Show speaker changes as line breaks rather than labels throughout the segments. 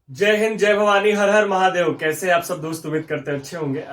जय हिंद, जय भवानी, हर हर महादेव। कैसे आप सब दोस्त? उम्मीद करते हैं अच्छे होंगे।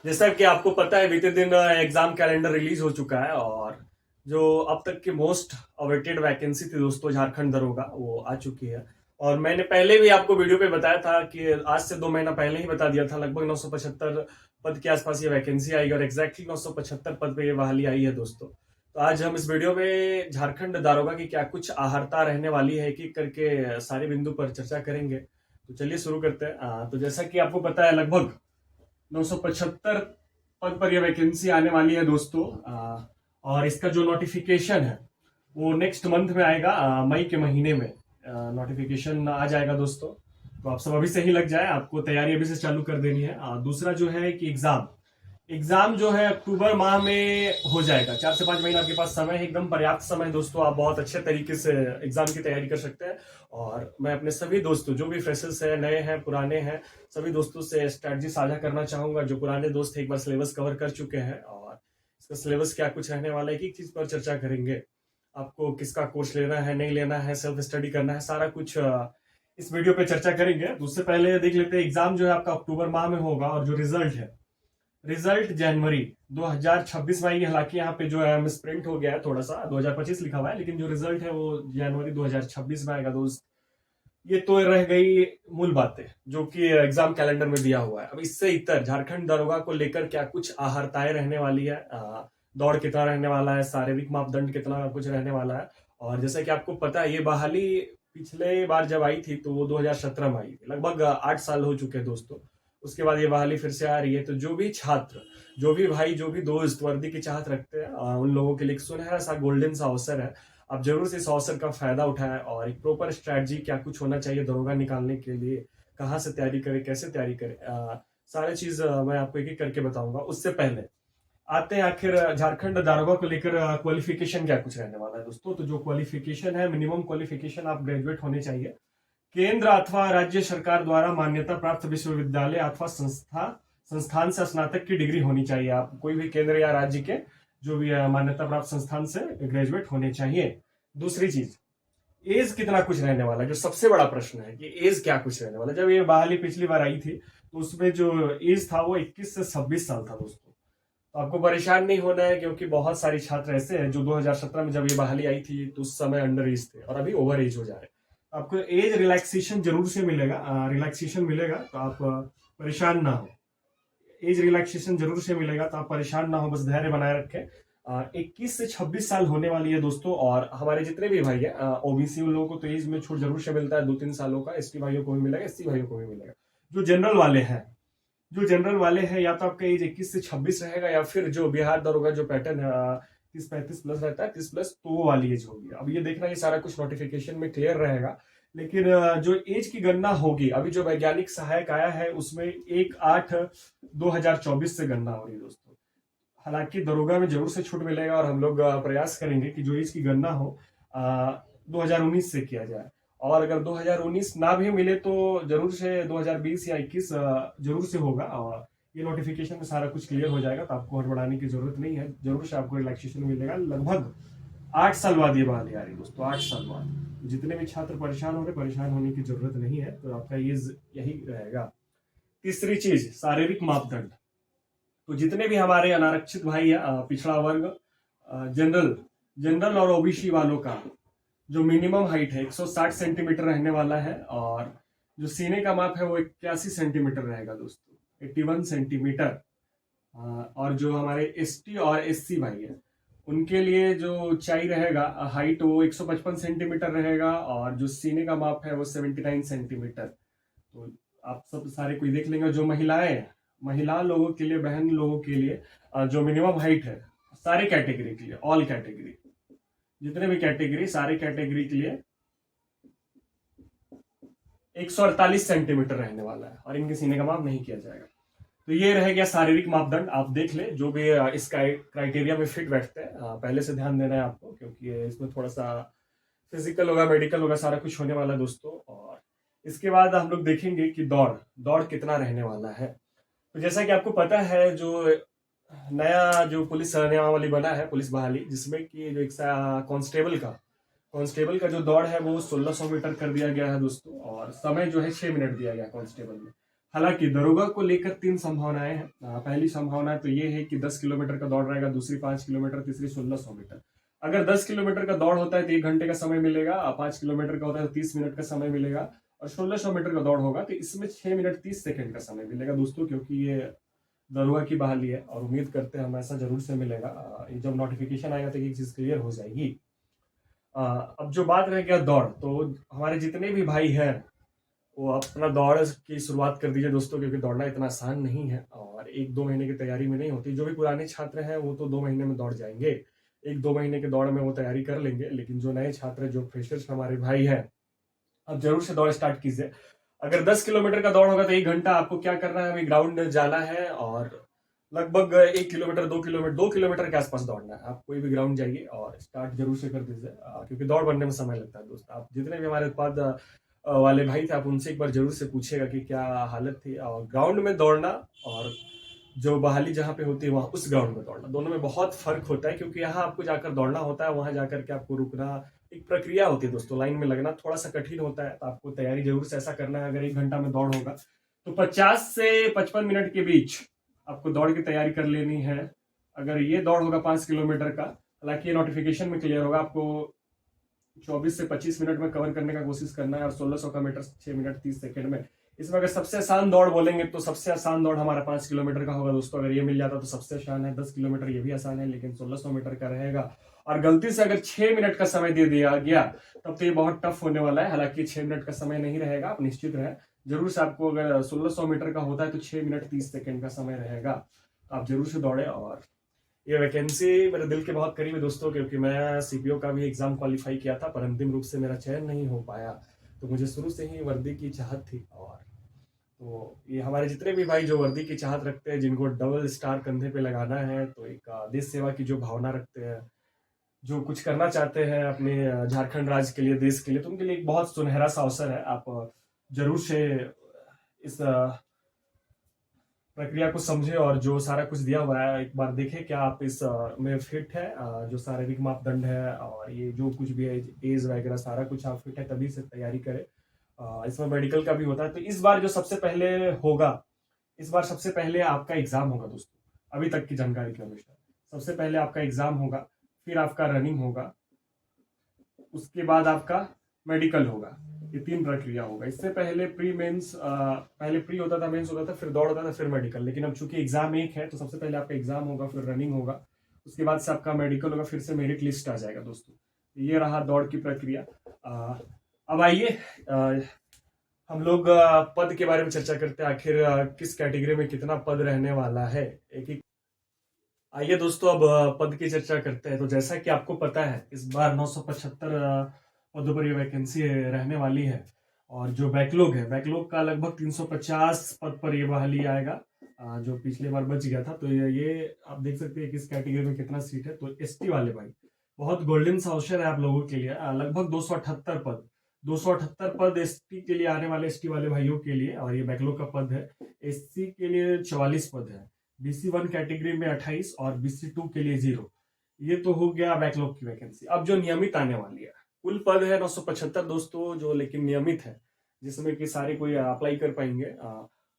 जैसा कि आपको पता है, बीते दिन एग्जाम कैलेंडर रिलीज हो चुका है और जो अब तक की मोस्ट अवेटेड वैकेंसी थी दोस्तों, झारखंड दरोगा, वो आ चुकी है। और मैंने पहले भी आपको वीडियो पे बताया था कि आज से 2 महीना पहले ही बता दिया था, लगभग 975 पद के आसपास ये वैकेंसी आएगी और एग्जैक्टली 975 पद पे ये बहाली आई है दोस्तों। तो आज हम इस वीडियो में झारखंड दारोगा की क्या कुछ आहर्ता रहने वाली है, एक एक करके सारे बिंदु पर चर्चा करेंगे। तो चलिए शुरू करते हैं। तो जैसा कि आपको पता है, लगभग 975 पद पर यह वैकेंसी आने वाली है दोस्तों। और इसका जो नोटिफिकेशन है वो नेक्स्ट मंथ में आएगा, मई के महीने में नोटिफिकेशन आ जाएगा दोस्तों। तो आप सब अभी से ही लग जाए, आपको तैयारी अभी से चालू कर देनी है। दूसरा जो है कि एग्जाम एग्जाम जो है अक्टूबर माह में हो जाएगा। 4 से 5 महीना आपके पास समय है, एकदम पर्याप्त समय है दोस्तों। आप बहुत अच्छे तरीके से एग्जाम की तैयारी कर सकते हैं। और मैं अपने सभी दोस्तों, जो भी फ्रेशर्स हैं, नए हैं, पुराने हैं, सभी दोस्तों से स्ट्रैटेजी साझा करना चाहूंगा। जो पुराने दोस्त एक बार सिलेबस कवर कर चुके हैं और इसका सिलेबस क्या कुछ रहने वाला है, एक एक चीज पर चर्चा करेंगे। आपको किसका कोर्स लेना है, नहीं लेना है, सेल्फ स्टडी करना है, सारा कुछ इस वीडियो पे चर्चा करेंगे। तो उससे पहले देख लेते हैं, एग्जाम जो है आपका अक्टूबर माह में होगा और जो रिजल्ट जनवरी 2026 में आएगी। हालांकि यहाँ पे जो है मिस प्रिंट हो गया है, थोड़ा सा 2025 लिखा हुआ है, लेकिन जो रिजल्ट है वो जनवरी 2026 में आएगा दोस्त। ये तो रह गई मूल बातें जो कि एग्जाम कैलेंडर में दिया हुआ है। अब इससे इतर झारखंड दरोगा को लेकर क्या कुछ आहर्ताएं रहने वाली है, दौड़ कितना रहने वाला है, शारीरिक मापदंड कितना कुछ रहने वाला है। और जैसा कि आपको पता है, ये बहाली पिछले बार जब आई थी तो वो 2017 में आई थी, लगभग 8 साल हो चुके हैं दोस्तों। उसके बाद ये बहाली फिर से आ रही है। तो जो भी छात्र, जो भी भाई, जो भी दोस्त वर्दी की चाहत रखते हैं, उन लोगों के लिए एक सुनहरा सा गोल्डन सा अवसर है। आप जरूर से इस अवसर का फायदा उठाएं और एक प्रॉपर स्ट्रैटेजी क्या कुछ होना चाहिए दरोगा निकालने के लिए, कहाँ से तैयारी करें, कैसे तैयारी करें, सारे चीज मैं आपको एक एक करके बताऊंगा। उससे पहले आते हैं आखिर झारखंड दारोगा को लेकर क्वालिफिकेशन क्या कुछ रहने वाला है दोस्तों। तो जो क्वालिफिकेशन है, मिनिमम क्वालिफिकेशन आप ग्रेजुएट होने चाहिए, केंद्र अथवा राज्य सरकार द्वारा मान्यता प्राप्त विश्वविद्यालय अथवा संस्थान से स्नातक की डिग्री होनी चाहिए। आप कोई भी केंद्र या राज्य के जो भी मान्यता प्राप्त संस्थान से ग्रेजुएट होने चाहिए। दूसरी चीज, एज कितना कुछ रहने वाला है, जो सबसे बड़ा प्रश्न है कि एज क्या कुछ रहने वाला है। जब ये बहाली पिछली बार आई थी तो उसमें जो एज था वो 21 से 26 साल था दोस्तों। तो आपको परेशान नहीं होना है, क्योंकि बहुत सारे छात्र ऐसे हैं जो 2017 में जब ये बहाली आई थी तो उस समय अंडर एज थे और अभी ओवर एज हो जा रहे हैं। आपको एज रिलैक्सेशन जरूर से मिलेगा, रिलैक्सेशन मिलेगा, तो आप परेशान ना हो। एज रिलैक्सेशन जरूर से मिलेगा, तो आप परेशान ना हो, बस धैर्य बनाए रखें। 21 से 26 साल होने वाली है दोस्तों। और हमारे जितने भी भाई है ओबीसी, उन लोगों को तो एज में छूट जरूर से मिलता है 2-3 सालों का। एसटी भाइयों को भी मिलेगा, एससी भाइयों को भी मिलेगा। जो जनरल वाले हैं, या तो आपका एज 21 से 26 रहेगा, या फिर जो बिहार दरोगा जो पैटर्न है 30-35 प्लस रहता है, 30 प्लस, तो वो वाली एज होगी। अब ये देखना, ये सारा कुछ नोटिफिकेशन में क्लियर रहेगा। लेकिन जो एज की गणना होगी, अभी जो वैज्ञानिक सहायक आया है उसमें 1/8/2024 से गणना हो रही है दोस्तों। हालांकि दरोगा में जरूर से छूट मिलेगा और हम लोग प्रयास करेंगे कि जो इसकी गणना हो 2019 से किया जाए। और अगर 2019 ना भी मिले तो जरूर से 2020 या 21 जरूर से होगा। और ये नोटिफिकेशन में सारा कुछ क्लियर हो जाएगा, तो आपको हड़बड़ाने की जरूरत नहीं है, जरूर से आपको रिलैक्सेशन मिलेगा। लगभग 8 साल बाद ये बहाली आ रही है दोस्तों, 8 साल बाद। जितने भी छात्र परेशान हो रहे, परेशान होने की जरूरत नहीं है, तो आपका ये यही रहेगा। तीसरी चीज, शारीरिक मापदंड। तो जितने भी हमारे अनारक्षित भाई है, पिछड़ा वर्ग, जनरल जनरल और ओबीसी वालों का जो मिनिमम हाइट है 160 सेंटीमीटर रहने वाला है। और जो सीने का माप है वो 81 सेंटीमीटर रहेगा दोस्तों, 81 सेंटीमीटर। और जो हमारे एसटी और एससी भाई है, उनके लिए जो ऊंचाई रहेगा, हाइट, वो 155 सेंटीमीटर रहेगा। और जो सीने का माप है वो 79 सेंटीमीटर। तो आप सब सारे कोई देख लेंगे। जो महिलाएं, महिला लोगों के लिए, बहन लोगों के लिए जो मिनिमम हाइट है, सारे कैटेगरी के लिए, ऑल कैटेगरी, जितने भी कैटेगरी, सारे कैटेगरी के लिए 148 सेंटीमीटर रहने वाला है और इनके सीने का माप नहीं किया जाएगा। तो ये रह गया शारीरिक मापदंड। आप देख ले जो भी इस क्राइटेरिया में फिट बैठते हैं, पहले से ध्यान देना है आपको, क्योंकि इसमें थोड़ा सा फिजिकल होगा, मेडिकल होगा, सारा कुछ होने वाला है दोस्तों। और इसके बाद हम लोग देखेंगे कि दौड़ दौड़ कितना रहने वाला है। तो जैसा कि आपको पता है, जो नया जो पुलिस नियमावली बना है, पुलिस बहाली, जिसमें कि जो एक कांस्टेबल का कांस्टेबल का जो दौड़ है वो 1600 मीटर कर दिया गया है दोस्तों, और समय जो है 6 मिनट दिया गया कांस्टेबल में। हालांकि दरोगा को लेकर 3 संभावनाएं हैं। पहली संभावना तो ये है कि 10 किलोमीटर का दौड़ रहेगा, दूसरी 5 किलोमीटर, तीसरी 1600 मीटर। अगर 10 किलोमीटर का दौड़ होता है तो 1 घंटे का समय मिलेगा, 5 किलोमीटर का होता है तो 30 मिनट का समय मिलेगा, और 1600 मीटर का दौड़ होगा तो इसमें 6 मिनट 30 सेकंड का समय मिलेगा दोस्तों, क्योंकि ये दरोगा की बहाली है और उम्मीद करते हैं हमें ऐसा जरूर से मिलेगा। जब नोटिफिकेशन आएगा तो ये चीज़ क्लियर हो जाएगी। अब जो बात रह गया दौड़, तो हमारे जितने भी भाई हैं वो अपना दौड़ की शुरुआत कर दीजिए दोस्तों, क्योंकि दौड़ना इतना आसान नहीं है और 1-2 महीने की तैयारी में नहीं होती। जो भी पुराने छात्र हैं वो तो 2 महीने में दौड़ जाएंगे, 1-2 महीने के दौड़ में वो तैयारी कर लेंगे, लेकिन जो नए छात्र, जो फ्रेशर्स हमारे भाई हैं, अब जरूर से दौड़ स्टार्ट कीजिए। अगर 10 किलोमीटर का दौड़ होगा तो 1 घंटा आपको क्या करना है, अभी ग्राउंड जाना है और लगभग 1 किलोमीटर 2 किलोमीटर के आसपास दौड़ना है। आप कोई भी ग्राउंड जाइए और स्टार्ट जरूर से कर दीजिए, क्योंकि दौड़ बनने में समय लगता है दोस्त। आप जितने भी हमारे उत्पाद वाले भाई थे, आप उनसे एक बार जरूर से पूछिएगा कि क्या हालत थी। और ग्राउंड में दौड़ना और जो बहाली जहाँ पे होती है वहाँ उस ग्राउंड में दौड़ना, दोनों में बहुत फर्क होता है, क्योंकि यहाँ आपको जाकर दौड़ना होता है, वहां जाकर के आपको रुकना, एक प्रक्रिया होती है दोस्तों। लाइन में लगना थोड़ा सा कठिन होता है, तो आपको तैयारी जरूर से ऐसा करना है। अगर 1 घंटा में दौड़ होगा तो 50 से 55 मिनट के बीच आपको दौड़ की तैयारी कर लेनी है। अगर ये दौड़ होगा 5 किलोमीटर का, हालांकि ये नोटिफिकेशन में क्लियर होगा, आपको 24 से 25 मिनट में कवर करने का कोशिश करना है, और 1600 का मीटर 6 मिनट 30 सेकंड में। इसमें अगर सबसे आसान दौड़ बोलेंगे तो सबसे आसान दौड़ हमारा 5 किलोमीटर का होगा दोस्तों। अगर ये मिल जाता तो सबसे आसान है। 10 किलोमीटर ये भी आसान है, लेकिन 1600 मीटर का रहेगा। और गलती से अगर 6 मिनट का समय दे दिया गया तब तो ये बहुत टफ होने वाला है। हालांकि 6 मिनट का समय नहीं रहेगा, आप निश्चित रहें। जरूर से आपको अगर 1600 मीटर का होता है तो 6 मिनट 30 सेकंड का समय रहेगा। आप जरूर से दौड़े। और ये वैकेंसी मेरे दिल के बहुत करीब है दोस्तों, क्योंकि मैं सीपीओ का भी एग्जाम क्वालिफाई किया था, पर अंतिम रूप से मेरा चयन नहीं हो पाया। तो मुझे शुरू से ही वर्दी की चाहत थी। और तो ये हमारे जितने भी भाई जो वर्दी की चाहत रखते हैं, जिनको डबल स्टार कंधे पे लगाना है, तो एक देश सेवा की जो भावना रखते हैं, जो कुछ करना चाहते हैं अपने झारखंड राज्य के लिए, देश के लिए, तो उनके लिए एक बहुत सुनहरा सा अवसर है। आप जरूर से इस प्रक्रिया को समझे और जो सारा कुछ दिया हुआ है एक बार देखें, क्या आप इस में फिट है। जो शारीरिक मापदंड है और ये जो कुछ भी है, एज वगैरह सारा कुछ आप फिट है, तभी से तैयारी करें। इसमें मेडिकल का भी होता है। तो इस बार जो सबसे पहले होगा, इस बार सबसे पहले आपका एग्जाम होगा दोस्तों, अभी तक की जानकारी के अनुसार सबसे पहले आपका एग्जाम होगा, फिर आपका रनिंग होगा, उसके बाद आपका मेडिकल होगा। ये 3 प्रक्रिया होगा। इससे पहले प्री मेंस, पहले प्री होता था, मेंस होता था, फिर दौड़ होता था, फिर मेडिकल। लेकिन अब चूंकि एग्जाम एक है तो सबसे पहले आपका एग्जाम होगा, फिर रनिंग होगा, उसके बाद से आपका मेडिकल होगा, फिर से मेरिट लिस्ट आ जाएगा दोस्तों। ये रहा दौड़ की प्रक्रिया। अब आइए हम लोग पद के बारे में चर्चा करते हैं। आखिर किस कैटेगरी में कितना पद रहने वाला है, एक एक। आइए दोस्तों अब पद की चर्चा करते हैं। तो जैसा कि आपको पता है, इस बार 975 पदों पर ये वैकेंसी रहने वाली है। और जो बैकलॉग है, बैकलॉग का लगभग 350 पद पर ये बहाली आएगा, जो पिछले बार बच गया था। तो ये आप देख सकते हैं किस कैटेगरी में कितना सीट है। तो एसटी वाले भाई, बहुत गोल्डन सा अवसर है आप लोगों के लिए। लगभग 278 पद, 278 पद एसटी के लिए आने वाले, एसटी वाले भाइयों के लिए। और ये बैकलॉग का पद है। एससी के लिए 44 पद है, BC1 कैटेगरी में 28 और BC2 के लिए 0। ये तो हो गया बैकलॉग की वैकेंसी। अब जो नियमित आने वाली है, कुल पद है 975 दोस्तों, जो लेकिन नियमित है, जिसमें कि सारे कोई अप्लाई कर पाएंगे,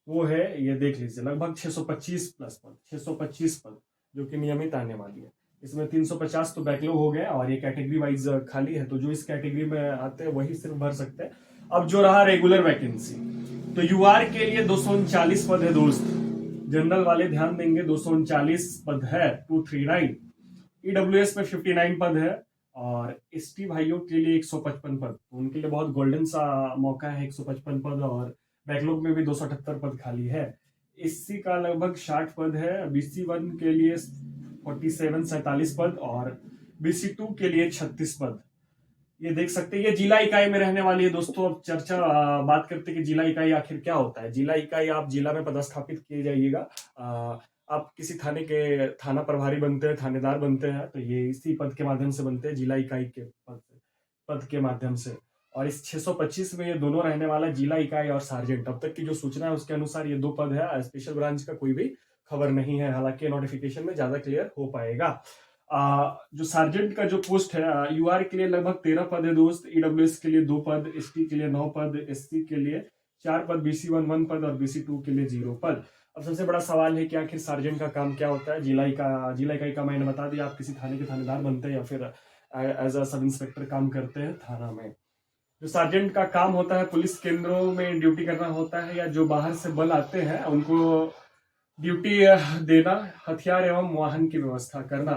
वो है, ये देख लीजिए, लगभग 625 प्लस पद, 625 पद जो कि नियमित आने वाली है। इसमें 350 तो बैकलॉग हो गया और ये कैटेगरी वाइज खाली है। तो जो इस कैटेगरी में आते हैं वही सिर्फ भर सकते हैं। अब जो रहा रेगुलर वैकेंसी, तो यूआर के लिए 239 पद है दोस्त। जनरल वाले ध्यान देंगे, 239 पद है, 239। ईडब्ल्यूएस में 59 पद है, और एसटी भाइयों के लिए 155 पद। तो उनके लिए बहुत गोल्डन सा मौका है, 155 पद। और बैकलॉग में भी 278 पद खाली है। एससी का लगभग 60 पद है, BC1 के लिए 47 पद, और BC2 के लिए 36 पद। ये देख सकते हैं, ये जिला इकाई में रहने वाली है दोस्तों। अब चर्चा बात करते हैं कि जिला इकाई आखिर क्या होता है। जिला इकाई, आप जिला में पदस्थापित किए जाइएगा। आप किसी थाने के थाना प्रभारी बनते हैं, थानेदार बनते हैं, तो ये इसी पद के माध्यम से बनते हैं, जिला इकाई के पद के माध्यम से। और इस 625 में ये दोनों रहने वाला, जिला इकाई और सार्जेंट। अब तक की जो सूचना है उसके अनुसार ये 2 पद है। स्पेशल ब्रांच का कोई भी खबर नहीं है, हालांकि नोटिफिकेशन में ज्यादा क्लियर हो पाएगा। जो सार्जेंट का जो पोस्ट है, यूआर के लिए लगभग 13 पद है दोस्त, ईडब्ल्यूएस के लिए 2 पद, एसटी के लिए 9 पद, एससी के लिए 4 पद, बीसी 1 पद और बीसी 2 के लिए 0 पद। अब सबसे बड़ा सवाल है कि आखिर सार्जेंट का काम क्या होता है। जिला इकाई का मैंने बता दिया, आप किसी थाने के थानेदार बनते हैं या फिर एज अ सब इंस्पेक्टर काम करते हैं थाना में। जो सार्जेंट का काम होता है, पुलिस केंद्रों में ड्यूटी करना होता है, या जो बाहर से बल आते हैं उनको ड्यूटी देना, हथियार एवं वाहन की व्यवस्था करना।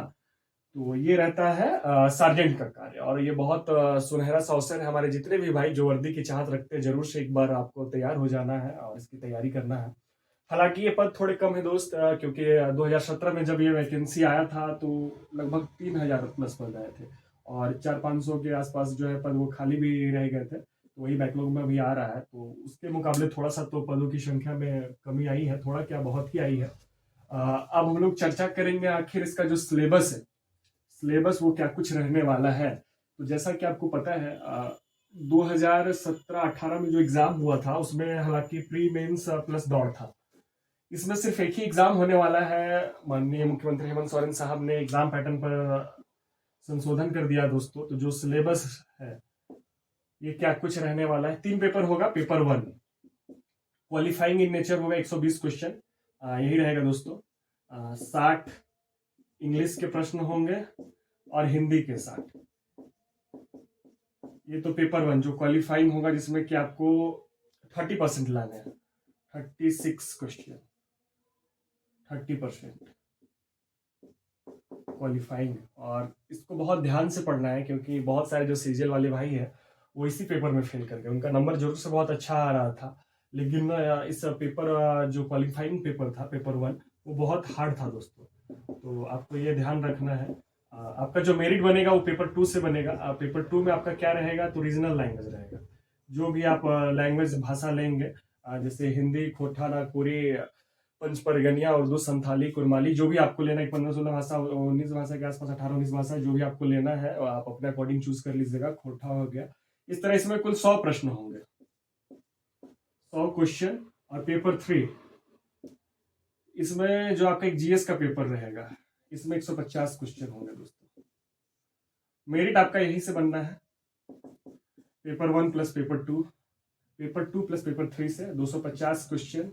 तो ये रहता है सार्जेंट का कार्य, और ये बहुत सुनहरा सा अवसर है। हमारे जितने भी भाई जो वर्दी की चाहत रखते हैं, जरूर से एक बार आपको तैयार हो जाना है और इसकी तैयारी करना है। हालांकि ये पद थोड़े कम है दोस्त, क्योंकि 2017 में जब ये वैकेंसी आया था तो लगभग 3000 प्लस पद आए थे, और 400-500 के आसपास जो है पद वो खाली भी रह गए थे। तो वही बैकलॉग में अभी आ रहा है, तो उसके मुकाबले थोड़ा सा तो पदों की संख्या में कमी आई है, थोड़ा क्या बहुत ही आई है। अब हम लोग चर्चा करेंगे आखिर इसका जो सिलेबस वो क्या कुछ रहने वाला है। तो जैसा कि आपको पता है, 2017-18 में जो एग्जाम हुआ था उसमें हालांकि प्री मेंस प्लस दौड़ था। इसमें सिर्फ एक ही एग्जाम होने वाला है। माननीय मुख्यमंत्री हेमंत सोरेन साहब ने एग्जाम पैटर्न पर संशोधन कर दिया दोस्तों। तो जो सिलेबस है ये क्या कुछ रहने वाला है। 3 पेपर होगा। पेपर 1 क्वालिफाइंग इन नेचर होगा, 120 क्वेश्चन यही रहेगा दोस्तों। 60 इंग्लिश के प्रश्न होंगे और हिंदी के 60। ये तो पेपर 1 जो क्वालिफाइंग होगा, जिसमें कि आपको 30% लाने हैं। 36 क्वेश्चन, 30% क्वालिफाइंग। और इसको बहुत ध्यान से पढ़ना है, क्योंकि बहुत सारे जो सीजीएल वाले भाई हैं वो इसी पेपर में फेल कर गए। उनका नंबर जरूर से बहुत अच्छा आ रहा था, लेकिन इस पेपर जो क्वालिफाइंग पेपर था, पेपर 1, वो बहुत हार्ड था दोस्तों। तो आपको ये ध्यान रखना है। आपका जो मेरिट बनेगा वो पेपर 2 से बनेगा। पेपर 2 में आपका क्या रहेगा, तो रीजनल लैंग्वेज रहेगा। जो भी आप लैंग्वेज भाषा लेंगे, जैसे हिंदी, खोटा, नागपुरी, पंच परगनिया, उर्दू, संथाली, कुरमाली, जो भी आपको लेना है, 15-16 भाषा, 19 भाषा के आसपास, 18-19 भाषा जो भी आपको लेना है आप अपने अकॉर्डिंग चूज कर लीजिएगा। खोटा हो गया। इस तरह इसमें कुल 100 प्रश्न होंगे, 100 क्वेश्चन। और पेपर 3 इसमें जो आपका एक जीएस का पेपर रहेगा, इसमें 150 क्वेश्चन होंगे दोस्तों। मेरिट आपका यहीं से बनना है। Paper 1 plus paper 2, paper 2 plus paper 3 से 250 क्वेश्चन।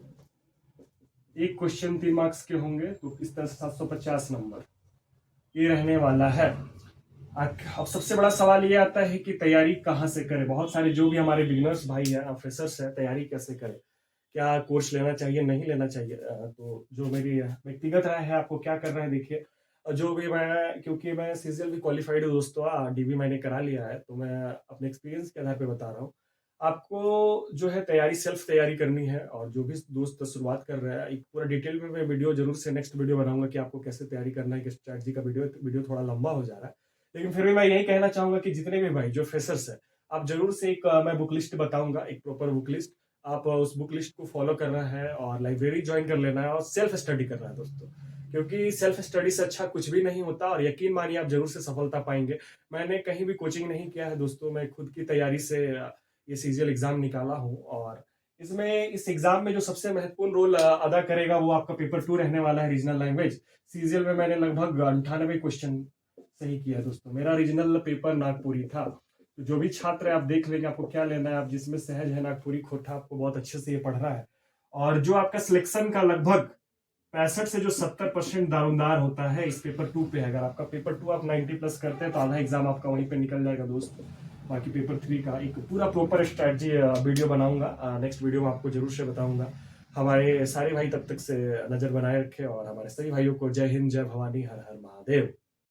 एक क्वेश्चन 3 मार्क्स के होंगे, तो इस तरह से 750 नंबर ये रहने वाला है। अब सबसे बड़ा सवाल ये आता है कि तैयारी कहाँ से करें। बहुत सारे जो भी हमारे बिगिनर्स भाई हैं, फ्रेशर्स हैं, तैयारी कैसे करें, क्या कोर्स लेना चाहिए, नहीं लेना चाहिए। तो जो मेरी व्यक्तिगत राय है, आपको क्या करना है देखिए। जो भी मैं, क्योंकि मैं सीजीएल भी क्वालिफाइड हूँ दोस्तों, डीबी मैंने करा लिया है, तो मैं अपने एक्सपीरियंस के आधार पे बता रहा हूँ। आपको जो है तैयारी, सेल्फ तैयारी करनी है। और जो भी दोस्त शुरुआत कर रहा है, एक पूरा डिटेल में मैं वीडियो जरूर से नेक्स्ट वीडियो बनाऊंगा कि आपको कैसे तैयारी करना है। कि स्ट्रैटेजी का वीडियो थोड़ा लंबा हो जा रहा है, लेकिन फिर भी मैं यही कहना चाहूंगा कि जितने भी भाई जो फ्रेशर्स है, आप जरूर से एक मैं बुक लिस्ट बताऊंगा, एक प्रॉपर बुक लिस्ट। आप उस बुक लिस्ट को फॉलो करना है और लाइब्रेरी ज्वाइन कर लेना है और सेल्फ स्टडी करना है दोस्तों, क्योंकि सेल्फ स्टडी से अच्छा कुछ भी नहीं होता। और यकीन मानिए आप जरूर से सफलता पाएंगे। मैंने कहीं भी कोचिंग नहीं किया है दोस्तों, मैं खुद की तैयारी से ये सीजीएल एग्जाम निकाला हूँ। और इसमें इस एग्जाम में जो सबसे महत्वपूर्ण रोल अदा करेगा वो आपका पेपर 2 रहने वाला है, रीजनल लैंग्वेज। सीजीएल में मैंने लगभग 98 क्वेश्चन सही किया दोस्तों। मेरा रीजनल पेपर नागपुरी था। तो जो भी छात्र है आप देख लेंगे आपको क्या लेना है। आप जिसमें सहज है, नागपुरी, खोटा, आपको बहुत अच्छे से ये पढ़ना है। और जो आपका सिलेक्शन का लगभग 65 से जो 70% दारोमदार होता है इस पेपर 2 पे है। अगर आपका पेपर 2 आप 90 प्लस करते हैं तो आधा एग्जाम आपका वहीं पे निकल जाएगा दोस्त। बाकी पेपर 3 का एक पूरा प्रॉपर स्ट्रैटेजी वीडियो बनाऊंगा, नेक्स्ट वीडियो में आपको जरूर से बताऊंगा। हमारे सारे भाई तब तक से नजर बनाए रखे, और हमारे सभी भाइयों को जय हिंद, जय भवानी, हर हर महादेव।